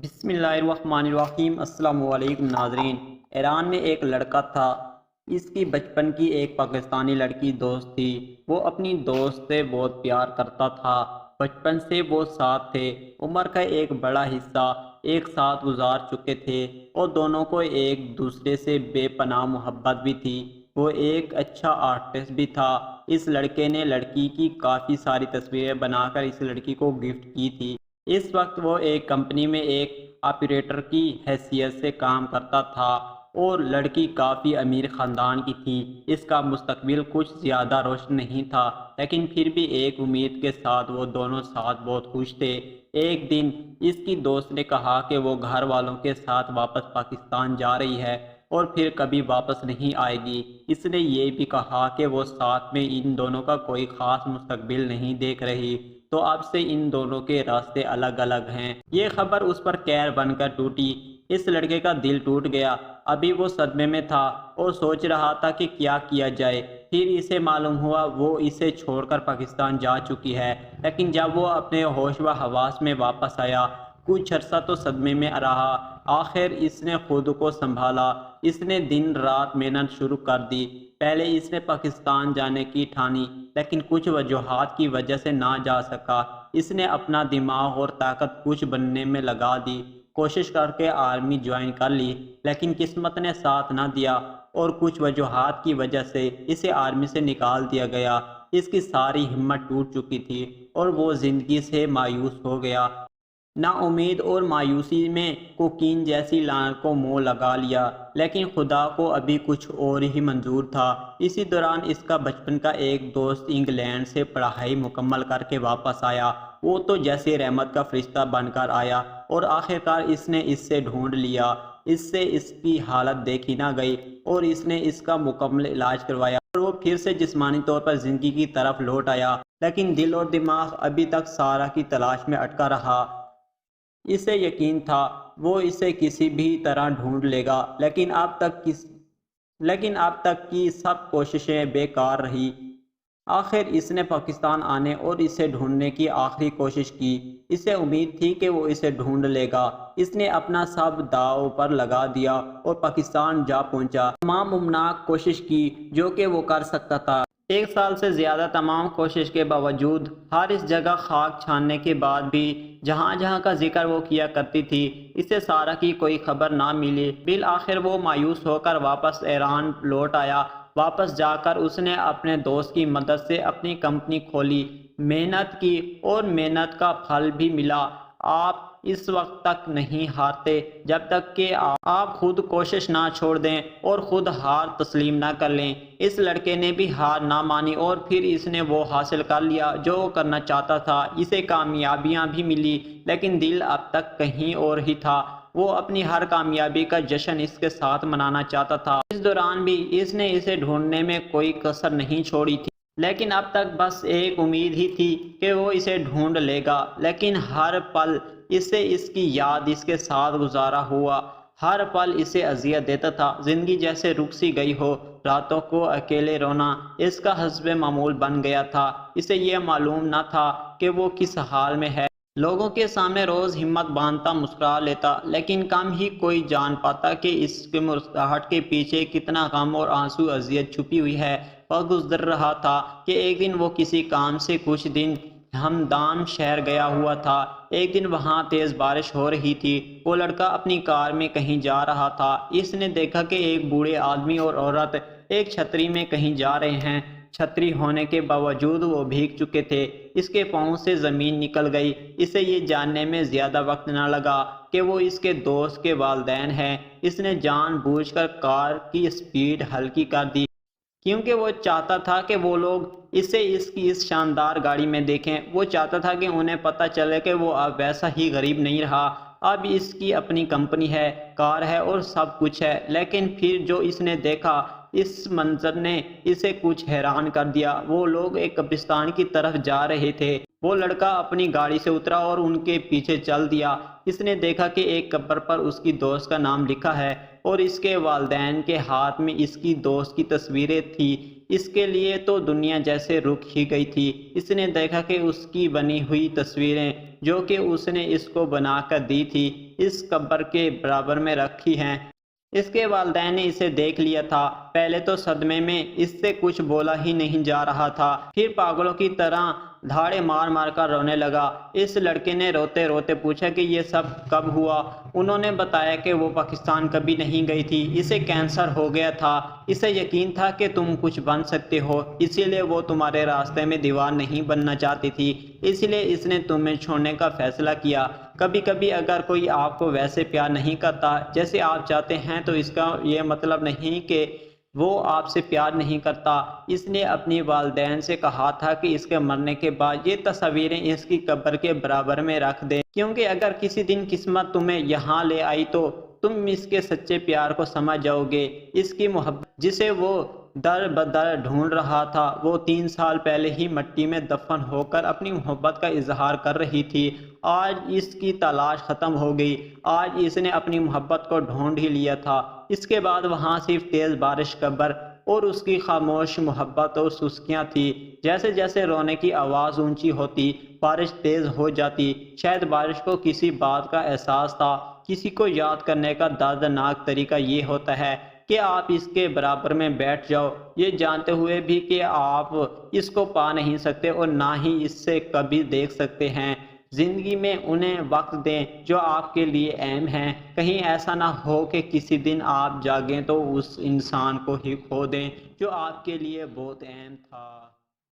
بسم اللہ الرحمن الرحیم۔ السلام علیکم ناظرین۔ ایران میں ایک لڑکا تھا، اس کی بچپن کی ایک پاکستانی لڑکی دوست تھی۔ وہ اپنی دوست سے بہت پیار کرتا تھا، بچپن سے وہ ساتھ تھے، عمر کا ایک بڑا حصہ ایک ساتھ گزار چکے تھے اور دونوں کو ایک دوسرے سے بے پناہ محبت بھی تھی۔ وہ ایک اچھا آرٹسٹ بھی تھا۔ اس لڑکے نے لڑکی کی کافی ساری تصویریں بنا کر اس لڑکی کو گفٹ کی تھی۔ اس وقت وہ ایک کمپنی میں ایک آپریٹر کی حیثیت سے کام کرتا تھا اور لڑکی کافی امیر خاندان کی تھی۔ اس کا مستقبل کچھ زیادہ روشن نہیں تھا، لیکن پھر بھی ایک امید کے ساتھ وہ دونوں ساتھ بہت خوش تھے۔ ایک دن اس کی دوست نے کہا کہ وہ گھر والوں کے ساتھ واپس پاکستان جا رہی ہے اور پھر کبھی واپس نہیں آئے گی۔ اس نے یہ بھی کہا کہ وہ ساتھ میں ان دونوں کا کوئی خاص مستقبل نہیں دیکھ رہی، تو اب سے ان دونوں کے راستے الگ الگ ہیں۔ یہ خبر اس پر قہر بن کر ٹوٹی۔ اس لڑکے کا دل ٹوٹ گیا۔ ابھی وہ صدمے میں تھا اور سوچ رہا تھا کہ کیا کیا جائے۔ پھر اسے معلوم ہوا وہ اسے چھوڑ کر پاکستان جا چکی ہے، لیکن جب وہ اپنے ہوش و حواس میں واپس آیا، کچھ عرصہ تو صدمے میں رہا۔ آخر اس نے خود کو سنبھالا۔ اس نے دن رات محنت شروع کر دی۔ پہلے اس نے پاکستان جانے کی ٹھانی، لیکن کچھ وجوہات کی وجہ سے نہ جا سکا۔ اس نے اپنا دماغ اور طاقت کچھ بننے میں لگا دی، کوشش کر کے آرمی جوائن کر لی، لیکن قسمت نے ساتھ نہ دیا اور کچھ وجوہات کی وجہ سے اسے آرمی سے نکال دیا گیا۔ اس کی ساری ہمت ٹوٹ چکی تھی اور وہ زندگی سے مایوس ہو گیا۔ نا امید اور مایوسی میں کوکین جیسی لعنت کو منہ لگا لیا، لیکن خدا کو ابھی کچھ اور ہی منظور تھا۔ اسی دوران اس کا بچپن کا ایک دوست انگلینڈ سے پڑھائی مکمل کر کے واپس آیا۔ وہ تو جیسے رحمت کا فرشتہ بن کر آیا اور آخرکار اس نے اس سے ڈھونڈ لیا۔ اس سے اس کی حالت دیکھی نہ گئی اور اس نے اس کا مکمل علاج کروایا اور وہ پھر سے جسمانی طور پر زندگی کی طرف لوٹ آیا، لیکن دل اور دماغ ابھی تک سارہ کی تلاش میں اٹکا رہا۔ اسے یقین تھا وہ اسے کسی بھی طرح ڈھونڈ لے گا، لیکن اب تک کی سب کوششیں بیکار رہی۔ آخر اس نے پاکستان آنے اور اسے ڈھونڈنے کی آخری کوشش کی۔ اسے امید تھی کہ وہ اسے ڈھونڈ لے گا۔ اس نے اپنا سب داؤ پر لگا دیا اور پاکستان جا پہنچا، تمام ممکن کوشش کی جو کہ وہ کر سکتا تھا۔ ایک سال سے زیادہ تمام کوشش کے باوجود، ہر اس جگہ خاک چھاننے کے بعد بھی جہاں جہاں کا ذکر وہ کیا کرتی تھی، اسے سارہ کی کوئی خبر نہ ملی۔ بالآخر وہ مایوس ہو کر واپس ایران لوٹ آیا۔ واپس جا کر اس نے اپنے دوست کی مدد سے اپنی کمپنی کھولی، محنت کی اور محنت کا پھل بھی ملا۔ آپ اس وقت تک نہیں ہارتے جب تک کہ آپ خود کوشش نہ چھوڑ دیں اور خود ہار تسلیم نہ کر لیں۔ اس لڑکے نے بھی ہار نہ مانی اور پھر اس نے وہ حاصل کر لیا جو وہ کرنا چاہتا تھا۔ اسے کامیابیاں بھی ملی، لیکن دل اب تک کہیں اور ہی تھا۔ وہ اپنی ہر کامیابی کا جشن اس کے ساتھ منانا چاہتا تھا۔ اس دوران بھی اس نے اسے ڈھونڈنے میں کوئی کسر نہیں چھوڑی تھی، لیکن اب تک بس ایک امید ہی تھی کہ وہ اسے ڈھونڈ لے گا۔ لیکن ہر پل اسے اس کی یاد اس کے ساتھ گزارا ہوا، ہر پل اسے اذیت دیتا تھا۔ زندگی جیسے رک سی گئی ہو، راتوں کو اکیلے رونا اس کا حسب معمول بن گیا تھا۔ اسے یہ معلوم نہ تھا کہ وہ کس حال میں ہے۔ لوگوں کے سامنے روز ہمت باندھتا مسکرا لیتا، لیکن کم ہی کوئی جان پاتا کہ اس کے مسکراہٹ کے پیچھے کتنا غم اور آنسو اذیت چھپی ہوئی ہے۔ وقت گزر رہا تھا کہ ایک دن وہ کسی کام سے کچھ دن ہمدان شہر گیا ہوا تھا۔ ایک دن وہاں تیز بارش ہو رہی تھی۔ وہ لڑکا اپنی کار میں کہیں جا رہا تھا۔ اس نے دیکھا کہ ایک بوڑھے آدمی اور عورت ایک چھتری میں کہیں جا رہے ہیں۔ چھتری ہونے کے باوجود وہ بھیگ چکے تھے، اس کے پاؤں سے زمین نکل گئی۔ اسے یہ جاننے میں زیادہ وقت نہ لگا کہ وہ اس کے دوست کے والدین ہیں۔ اس نے جان بوجھ کر کار کی سپیڈ ہلکی کر دی، کیونکہ وہ چاہتا تھا کہ وہ لوگ اسے اس کی اس شاندار گاڑی میں دیکھیں۔ وہ چاہتا تھا کہ انہیں پتہ چلے کہ وہ اب ویسا ہی غریب نہیں رہا۔ اب اس کی اپنی کمپنی ہے، کار ہے اور سب کچھ ہے۔ لیکن پھر جو اس نے دیکھا، اس منظر نے اسے کچھ حیران کر دیا۔ وہ لوگ ایک قبرستان کی طرف جا رہے تھے۔ وہ لڑکا اپنی گاڑی سے اترا اور ان کے پیچھے چل دیا۔ اس نے دیکھا کہ ایک قبر پر اس کی دوست کا نام لکھا ہے اور اس کے والدین کے ہاتھ میں اس کی دوست کی تصویریں تھیں۔ اس کے لیے تو دنیا جیسے رک ہی گئی تھی۔ اس نے دیکھا کہ اس کی بنی ہوئی تصویریں جو کہ اس نے اس کو بنا کر دی تھی اس قبر کے برابر میں رکھی ہیں۔ اس کے والدین نے اسے دیکھ لیا تھا۔ پہلے تو صدمے میں اس سے کچھ بولا ہی نہیں جا رہا تھا، پھر پاگلوں کی طرح دھاڑے مار مار کر رونے لگا۔ اس لڑکے نے روتے روتے پوچھا کہ یہ سب کب ہوا؟ انہوں نے بتایا کہ وہ پاکستان کبھی نہیں گئی تھی، اسے کینسر ہو گیا تھا، اسے یقین تھا کہ تم کچھ بن سکتے ہو، اسی لیے وہ تمہارے راستے میں دیوار نہیں بننا چاہتی تھی، اس لیے اس نے تمہیں چھوڑنے کا فیصلہ کیا۔ کبھی کبھی اگر کوئی آپ کو ویسے پیار نہیں کرتا جیسے آپ چاہتے ہیں تو اس کا یہ مطلب نہیں کہ وہ آپ سے پیار نہیں کرتا۔ اس نے اپنی والدین سے کہا تھا کہ اس کے مرنے کے بعد یہ تصویریں اس کی قبر کے برابر میں رکھ دیں، کیونکہ اگر کسی دن قسمت تمہیں یہاں لے آئی تو تم اس کے سچے پیار کو سمجھ جاؤ گے۔ اس کی محبت جسے وہ در بدر ڈھونڈ رہا تھا، وہ 3 سال پہلے ہی مٹی میں دفن ہو کر اپنی محبت کا اظہار کر رہی تھی۔ آج اس کی تلاش ختم ہو گئی، آج اس نے اپنی محبت کو ڈھونڈ ہی لیا تھا۔ اس کے بعد وہاں صرف تیز بارش قبر اور اس کی خاموش محبت اور سسکیاں تھی۔ جیسے جیسے رونے کی آواز اونچی ہوتی، بارش تیز ہو جاتی۔ شاید بارش کو کسی بات کا احساس تھا۔ کسی کو یاد کرنے کا دردناک طریقہ یہ ہوتا ہے کہ آپ اس کے برابر میں بیٹھ جاؤ، یہ جانتے ہوئے بھی کہ آپ اس کو پا نہیں سکتے اور نہ ہی اس سے کبھی دیکھ سکتے ہیں۔ زندگی میں انہیں وقت دیں جو آپ کے لیے اہم ہیں، کہیں ایسا نہ ہو کہ کسی دن آپ جاگیں تو اس انسان کو ہی کھو دیں جو آپ کے لیے بہت اہم تھا۔